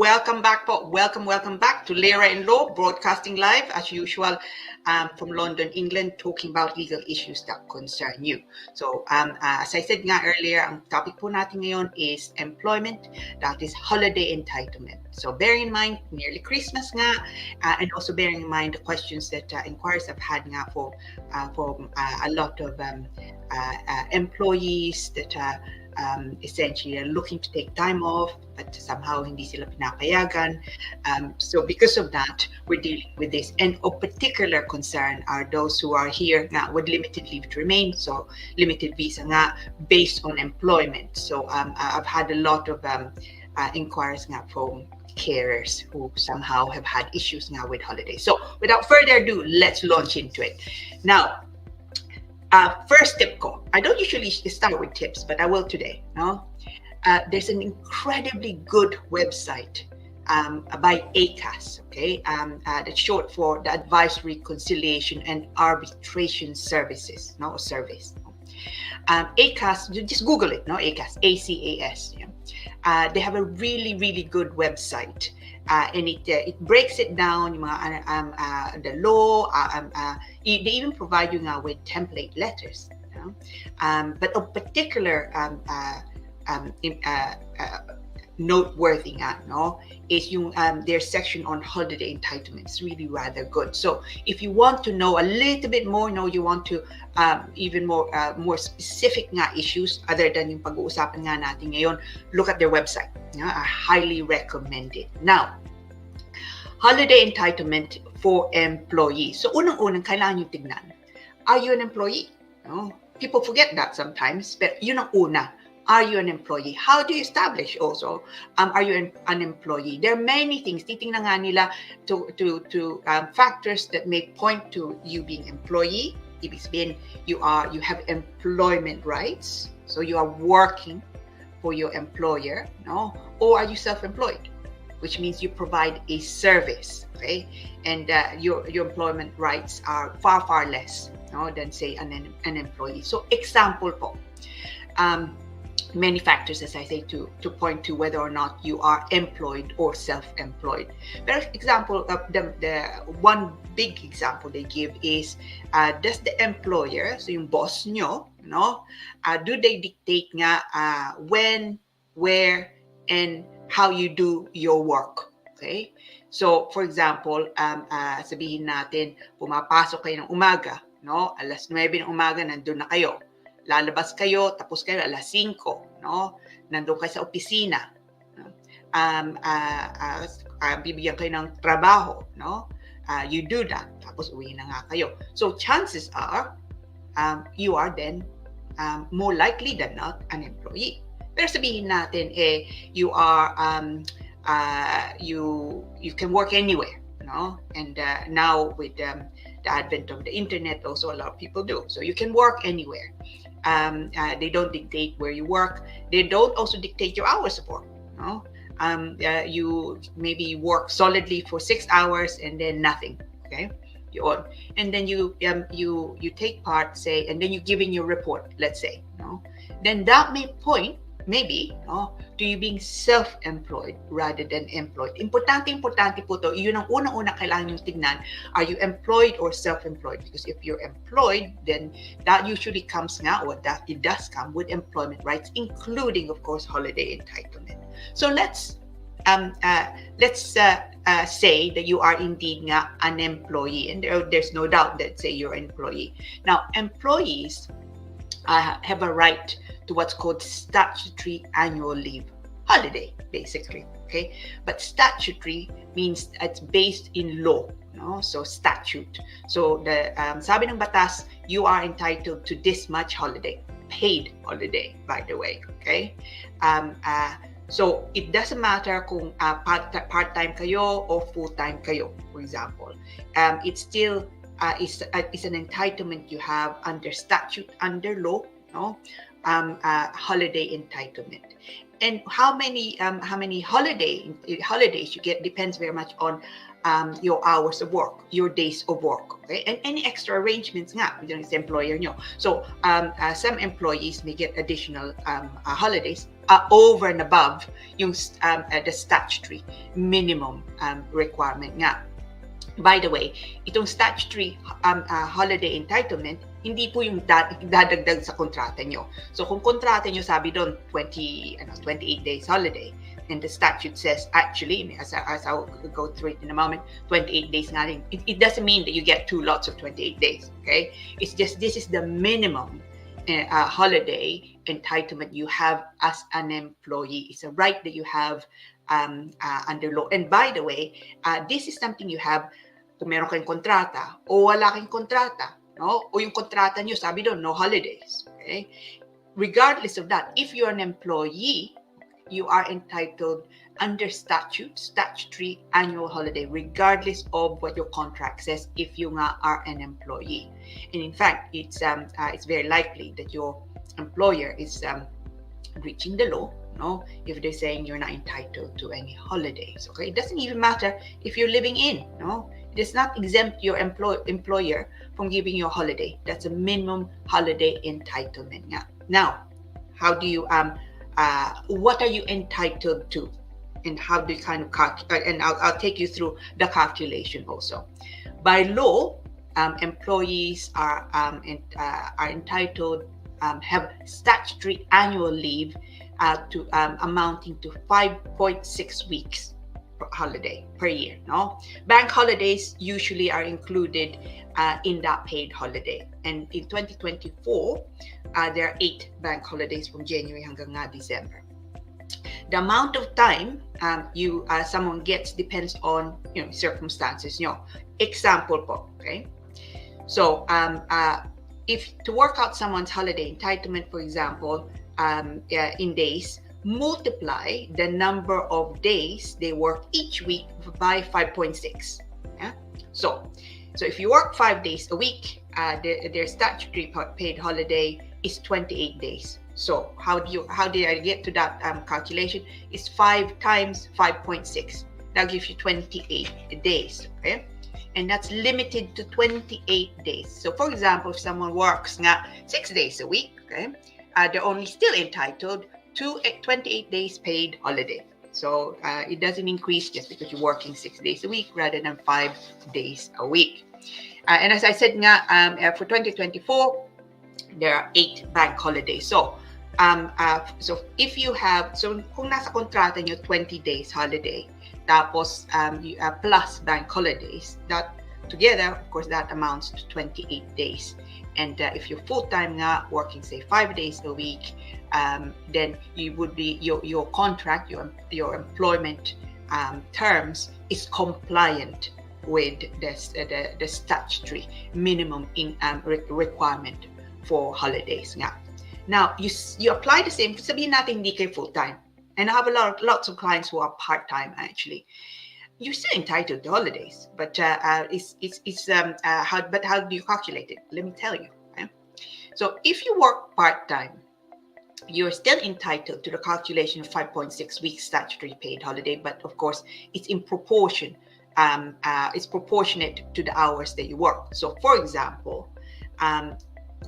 welcome back po. Welcome back to LIRA in Law, broadcasting live as usual from London, England, talking about legal issues that concern you. So as I said nga earlier, ang topic po natin ngayon is employment, that is holiday entitlement. So bearing in mind, nearly Christmas nga, and also bearing in mind the questions that inquiries have had nga for a lot of employees that essentially are looking to take time off, but somehow hindi sila pinapayagan. So because of that, we're dealing with this. And of particular concern are those who are here nga with limited leave to remain, so limited visa nga based on employment. So I've had a lot of inquiries nga from carers who somehow have had issues nga with holidays. So without further ado, let's launch into it. Now, first tip ko, I don't usually start with tips, but I will today. No, there's an incredibly good website by ACAS. Okay, that's short for the Advisory, Conciliation, and Arbitration Services. No, service. ACAS, you just Google it. No, ACAS, ACAS. Yeah. They have a really good website. And it breaks it down, the law. They even provide you now with template letters. You know? But of particular noteworthy is their section on holiday entitlements. Really rather good. So if you want to know a little bit more, you want to even more specific issues other than yung pag-uusapan nga natin ngayon, look at their website. I highly recommend it. Now, holiday entitlement for employees. So unang-unang kailangan yung tignan. Are you an employee? People forget that sometimes, but yun ang una. Are you an employee? How do you establish also? Are you an employee? There are many things. Titingnan nga nila to factors that may point to you being employee. Ibig sabihin, you have employment rights. So you are working for your employer, or are you self-employed, which means you provide a service, okay? And your employment rights are far less than say an employee. So example po, many factors, as I say, to point to whether or not you are employed or self-employed. For example, the one big example they give is, does the employer, so yung boss nyo, do they dictate nga when, where, and how you do your work? Okay? So, for example, sabihin natin, pumapasok kayo ng umaga, alas 9 ng umaga, nandun na kayo. Lalabas kayo, tapos kayo alas 5, nandun kayo sa opisina. Bibigyan kayo ng trabaho, you do that, tapos uwi na nga kayo. So, chances are, you are then more likely than not an employee. Pero sabihin natin, you are, you can work anywhere, and now with the advent of the internet, also a lot of people do. So you can work anywhere. They don't dictate where you work. They don't also dictate your hours of work. You maybe work solidly for 6 hours and then nothing. Okay, and then you take part, say, and then you give in your report. Let's say, then that may point maybe to you being self-employed rather than employed. Importante po to. Yun ang unang-una kailangan yung tignan. Are you employed or self-employed? Because if you're employed, then that usually comes nga, or that it does come with employment rights, including, of course, holiday entitlement. So let's say that you are indeed nga an employee, and there's no doubt that say you're an employee. Now, employees have a right to what's called statutory annual leave holiday, basically. Okay, but statutory means it's based in law, so statute. So the sabi ng batas, you are entitled to this much holiday, paid holiday, by the way. Okay, so it doesn't matter kung part-time kayo or full-time kayo, for example. It's still is an entitlement you have under statute, under law, holiday entitlement. And how many holidays you get depends very much on your hours of work, your days of work, okay? And any extra arrangements nga with the employer nyo. So some employees may get additional holidays, over and above yung the statutory minimum requirement nga. By the way, itong statutory holiday entitlement, hindi po yung dadagdag sa kontrata nyo. So kung kontrata nyo sabi doon 28 days holiday, and the statute says actually, as I'll go through it in a moment, 28 days nga rin. It doesn't mean that you get 2 lots of 28 days, okay? It's just this is the minimum holiday entitlement you have as an employee. It's a right that you have under law. And by the way, this is something you have kung meron kayong kontrata o wala kayong kontrata, no? O yung kontrata nyo, sabi doon, no holidays, okay? Regardless of that, if you're an employee, you are entitled under statutory annual holiday, regardless of what your contract says, if you are an employee. And in fact, it's very likely that your employer is breaching the law, no? If they're saying you're not entitled to any holidays, okay? It doesn't even matter if you're living in, no? It does not exempt your employer from giving you a holiday. That's a minimum holiday entitlement. Now, how do you what are you entitled to, and how do you kind of and I'll take you through the calculation also. By law, employees are entitled have statutory annual leave to amounting to 5.6 weeks holiday per year. No, bank holidays usually are included in that paid holiday, and in 2024 there are 8 bank holidays from January hanggang December. The amount of time someone gets depends on circumstances. Example po, okay? So if to work out someone's holiday entitlement, for example, in days, multiply the number of days they work each week by 5.6. Yeah? So if you work 5 days a week, their statutory paid holiday is 28 days. So how did I get to that calculation? It's 5 times 5.6. That gives you 28 days. Okay? And that's limited to 28 days. So for example, if someone works 6 days a week, okay, they're only still entitled to 28 days paid holiday. So it doesn't increase just because you're working 6 days a week rather than 5 days a week. And as I said for 2024, there are 8 bank holidays. So if you have, kung nasa kontrata nyo 20 days holiday, tapos plus bank holidays, that together, of course, that amounts to 28 days. And if you're full-time working, say 5 days a week, then you would be your contract, your employment terms is compliant with the statutory minimum requirement for holidays. Now you apply the same. Sabihin natin hindi kayo full-time, and I have lots of clients who are part-time actually. You're still entitled to holidays, but how do you calculate it? Let me tell you. Okay? So if you work part-time, you're still entitled to the calculation of 5.6 weeks statutory paid holiday, but of course it's in proportion. It's proportionate to the hours that you work. So for example,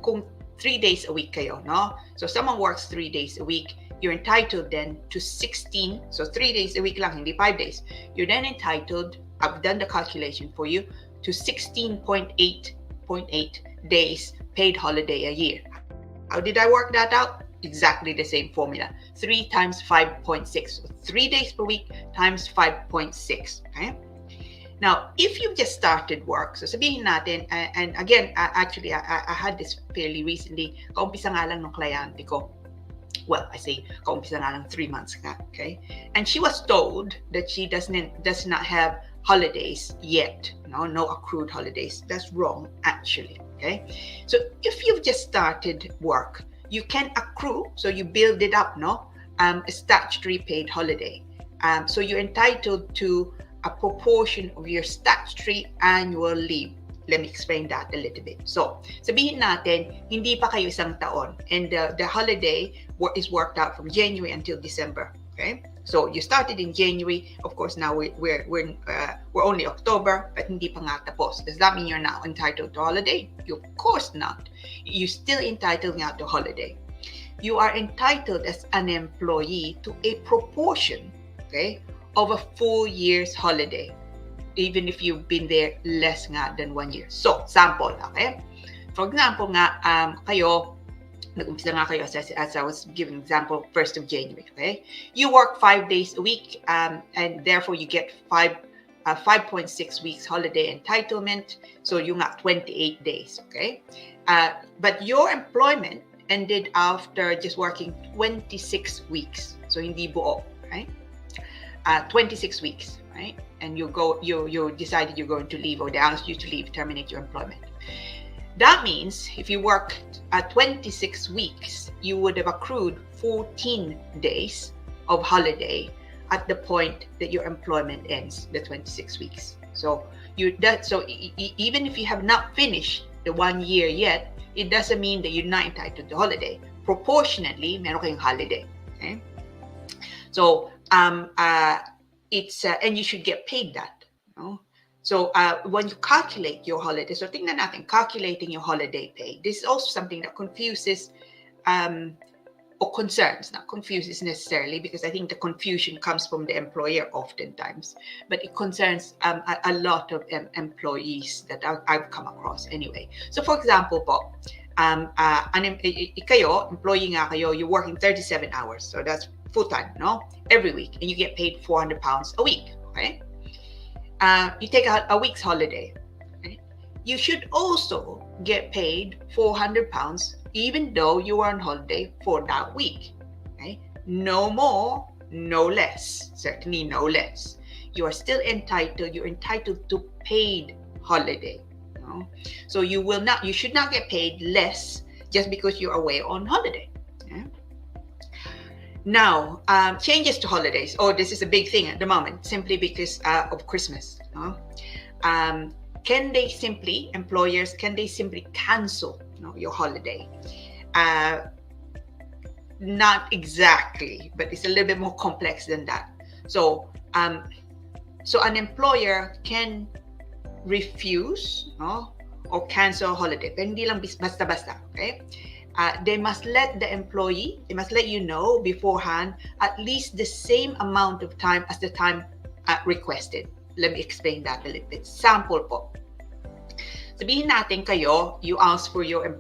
kung 3 days a week kayo, no? So someone works 3 days a week, you're entitled then to 16. So 3 days a week lang, hindi 5 days. You're then entitled, I've done the calculation for you, to 16.8 days paid holiday a year. How did I work that out? Exactly the same formula. 3 times 5.6. So 3 days per week times 5.6. Okay? Now, if you've just started work, so sabihin natin, and again, actually, I had this fairly recently, kaumpisa nga lang ng kliyente ko. Well, I say kaumpisa nga lang 3 months nga, okay? And she was told that she does not have holidays yet, no accrued holidays. That's wrong, actually, okay? So if you've just started work, you can accrue, so you build it up, a statutory paid holiday. So you're entitled to a proportion of your statutory annual leave. Let me explain that a little bit. So, sabihin natin, hindi pa kayo isang taon, and the holiday is worked out from January until December. Okay, so you started in January. Of course, now we're only October, but hindi pa nga tapos. Does that mean you're now entitled to holiday? Of course not. You're still entitled now to holiday. you are entitled as an employee to a proportion, okay, of a full year's holiday, even if you've been there less nga than 1 year. So, sample, okay? For example nga, kayo, nag-umpisa nga kayo as I was giving example, 1st of January, okay? You work 5 days a week, and therefore you get 5.6 weeks holiday entitlement. So you got 28 days, okay? But your employment ended after just working 26 weeks. So hindi buo, right? 26 weeks, right? And you decided you're going to leave, or they asked you to leave, terminate your employment. That means if you work 26 weeks, you would have accrued 14 days of holiday at the point that your employment ends, the 26 weeks. So even if you have not finished the 1 year yet, it doesn't mean that you're not entitled to holiday. Proportionately, meron kayong holiday. Okay? So it's and you should get paid that. You know? So when you calculate your holiday, so tingnan natin, calculating your holiday pay. This is also something that confuses or concerns, not confuses necessarily, because I think the confusion comes from the employer oftentimes, but it concerns a lot of employees that I've come across anyway. So for example po, kayo, employee nga kayo, you're working 37 hours, so that's full-time, no? Every week, and you get paid 400 pounds a week, okay? You take a week's holiday. Okay? You should also get paid 400 pounds even though you are on holiday for that week. Okay? No more, no less. Certainly no less. You are still entitled. You're entitled to paid holiday. You know? So you should not get paid less just because you're away on holiday. Okay? Now, changes to holidays. Oh, this is a big thing at the moment, simply because of Christmas. Employers, can they simply cancel your holiday? Not exactly, but it's a little bit more complex than that. So an employer can refuse or cancel a holiday, pero hindi lang basta-basta, okay? They must let you know beforehand at least the same amount of time as the time requested. Let me explain that a little bit. Sample po. Sabihin natin kayo, you ask for 7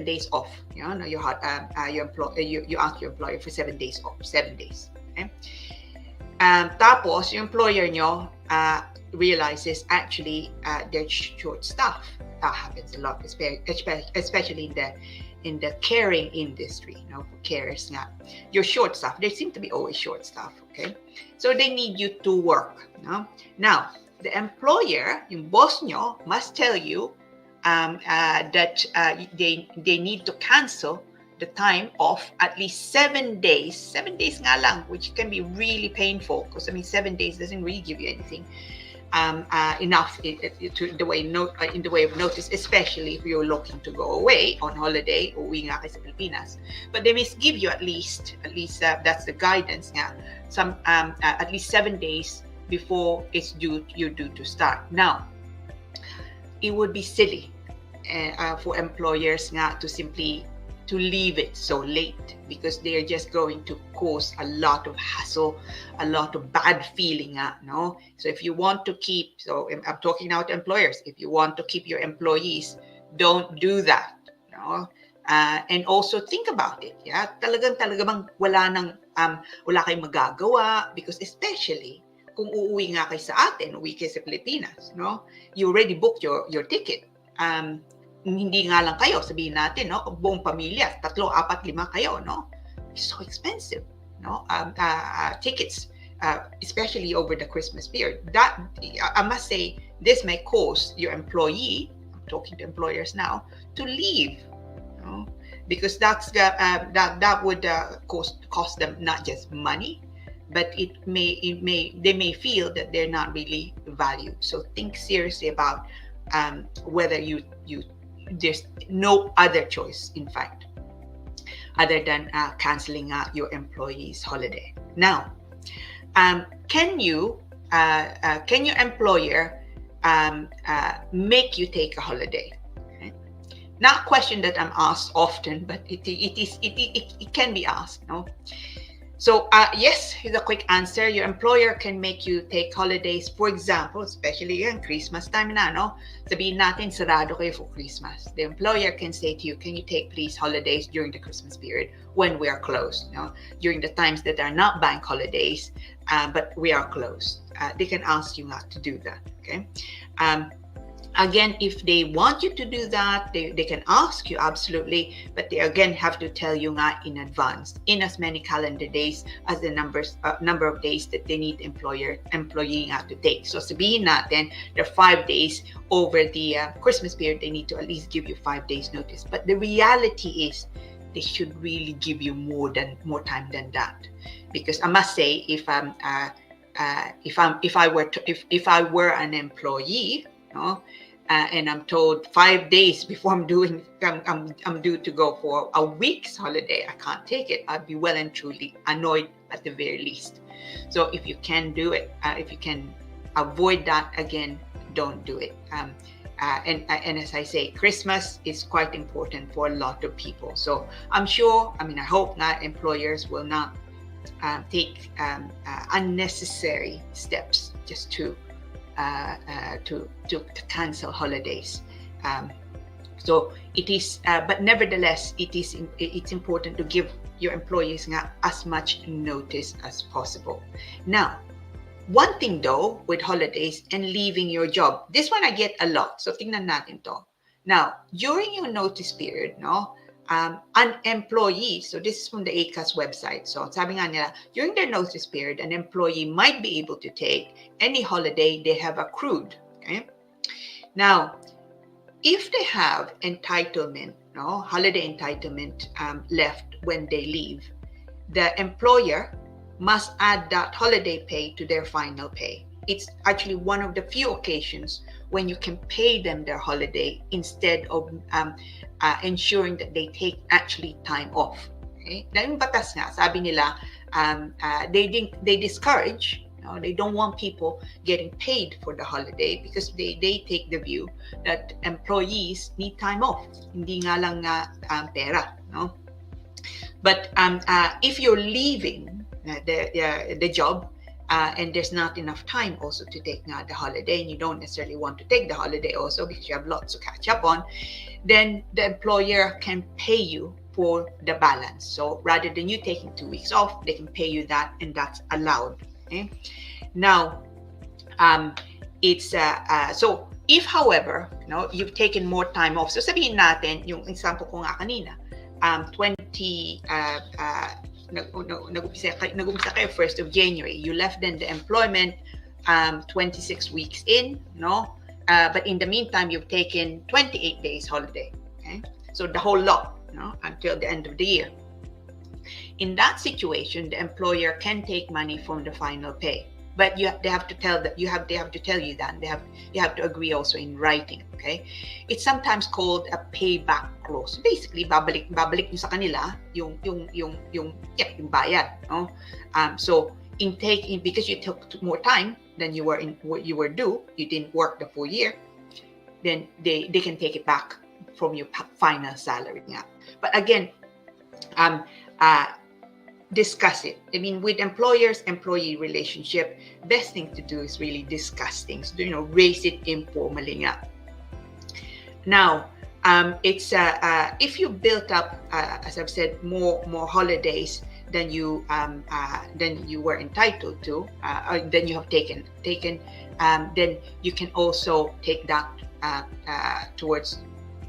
days off. You ask your employer for 7 days off, 7 days. Okay? Tapos, yung employer nyo realizes actually they're short-staffed. That happens a lot, especially in the caring industry, for carers nga. You're short-staffed. They seem to be always short-staffed, okay? So they need you to work. Now, the employer, yung boss nyo, must tell you that they need to cancel the time off at least 7 days. 7 days nga lang, which can be really painful because 7 days doesn't really give you anything. Enough in the way of notice, especially if you're looking to go away on holiday, uwi nga kayo sa Pilipinas. But they must give you at least that's the guidance nga, at least 7 days before you're due to start. Now, it would be silly for employers nga to leave it so late, because they're just going to cause a lot of hassle, a lot of bad feeling. So if you want to keep, so I'm talking now to employers, if you want to keep your employees, don't do that. And also think about it. Talaga bang wala kayong magagawa, because especially kung uuwi nga kayo sa atin, uuwi kayo sa Pilipinas, you already booked your ticket. Hindi nga lang kayo, sabihin natin, buong pamilya, 3, 4, 5 kayo, It's so expensive, tickets, especially over the Christmas period. That, I must say, this may cause your employee, I'm talking to employers now, to leave, because that would cost them not just money, but they may feel that they're not really valued. So think seriously about whether there's no other choice, in fact, other than canceling your employee's holiday. Now, can your employer make you take a holiday? Okay? not a question that I'm asked often, but it can be asked, no? So yes, here's a quick answer. Your employer can make you take holidays, for example, especially in Christmas time na, no? Sabihin natin, sarado kayo for Christmas. The employer can say to you, can you take please holidays during the Christmas period when we are closed, no? During the times that are not bank holidays, but we are closed. They can ask you not to do that, okay? Again, if they want you to do that, they can ask you, absolutely, but they again have to tell you nga in advance, in as many calendar days as the number of days that they need employee nga to take. So sabihin natin, there are 5 days over the Christmas period, they need to at least give you 5 days notice. But the reality is, they should really give you more time than that, because I must say, if I were an employee, no, and I'm told 5 days before I'm due to go for a week's holiday, I can't take it. I'd be well and truly annoyed at the very least. So if you can do it, if you can avoid that, again, don't do it. And as I say, Christmas is quite important for a lot of people. So I'm sure, I hope that employers will not take unnecessary steps just to cancel holidays. So it is, but nevertheless, it's important to give your employees as much notice as possible. Now, one thing though with holidays and leaving your job, this one I get a lot. So tingnan natin to. Now, during your notice period, no, an employee, so this is from the ACAS website. So sabi nga nila, during their notice period, an employee might be able to take any holiday they have accrued. Okay. Now, if they have entitlement, no, holiday entitlement left when they leave, the employer must add that holiday pay to their final pay. It's actually one of the few occasions when you can pay them their holiday instead of ensuring that they take actually time off. Okay? Dahil yung batas nga, sabi nila, they discourage, they don't want people getting paid for the holiday because they take the view that employees need time off. Hindi nga lang pera. No? But if you're leaving the job, and there's not enough time also to take the holiday, and you don't necessarily want to take the holiday also because you have lots to catch up on, then the employer can pay you for the balance. So rather than you taking 2 weeks off, they can pay you that, and that's allowed. Okay? Now, it's so if, however, you've taken more time off, so sabihin natin, yung example ko nga kanina, 20 nag-umpisa kayo 1st of January. You left then the employment 26 weeks in, no? But in the meantime, you've taken 28 days holiday. Okay? So the whole lot, until the end of the year. In that situation, the employer can take money from the final pay. But they have to tell that you have to tell you that you have to agree also in writing. Okay, it's sometimes called a payback clause. So basically, babalik nyo sa kanila yung bayad. No? So because you took more time than you were due, you didn't work the full year, then they can take it back from your final salary. Yeah. But again, discuss it. With employers-employee relationship, best thing to do is really discuss things. Raise it informally. Now, it's if you built up, as I've said, more holidays than you were entitled to, or than you have taken, then you can also take that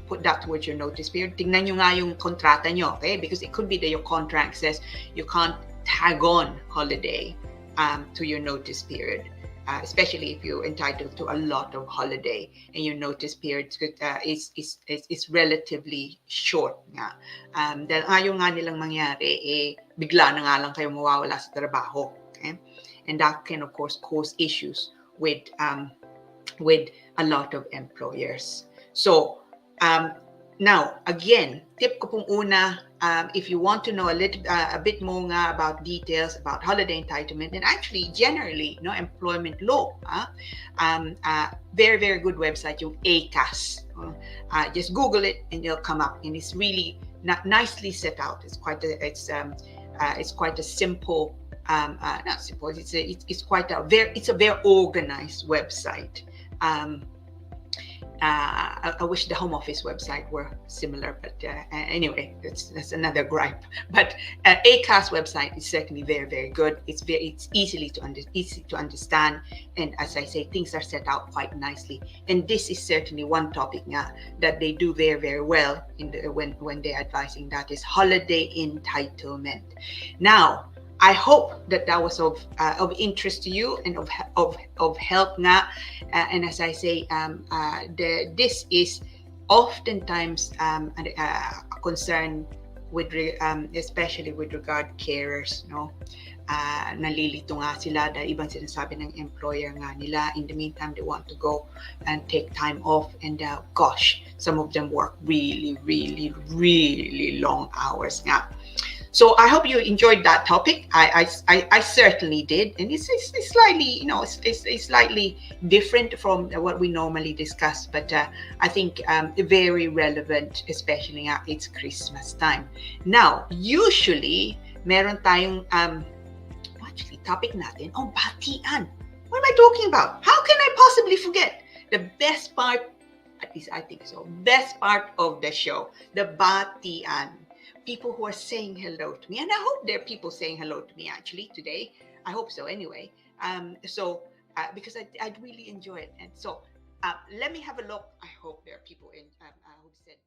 put that towards your notice period. Tingnan nyo nga yung kontrata nyo, okay? Because it could be that your contract says you can't tag on holiday to your notice period, especially if you're entitled to a lot of holiday and your notice period is relatively short nga. Dahil ayaw nga nilang mangyari, bigla na nga lang kayo mawawala sa trabaho, okay? And that can, of course, cause issues with a lot of employers. So, Now, again, tip ko pong una, if you want to know a bit more nga about details about holiday entitlement and actually generally, employment law, very, very good website, yung ACAS. Just Google it and it'll come up, and it's really nicely set out. It's quite a simple, not simple. It's a very organized website. I wish the Home Office website were similar, but anyway, that's another gripe. But ACAS website is certainly very, very good. It's easy to understand, and as I say, things are set out quite nicely. And this is certainly one topic that they do very, very well when they're advising. That is holiday entitlement. Now, I hope that was of interest to you and of help nga. And as I say, this is oftentimes a concern especially with regard carers, no? Nalilito nga sila dahil ibang sinasabi ng employer nga nila. In the meantime, they want to go and take time off, and gosh, some of them work really, really, really long hours nga. So I hope you enjoyed that topic. I certainly did, and it's slightly, it's slightly different from what we normally discuss, but I think very relevant, especially at it's Christmas time. Now, usually meron tayong actually topic natin batian. What am I talking about? How can I possibly forget the best part? At least I think so. Best part of the show, the batian. People who are saying hello to me, and I hope there are people saying hello to me actually today. I hope so anyway. Because I'd really enjoy it, and so let me have a look. I hope there are people who said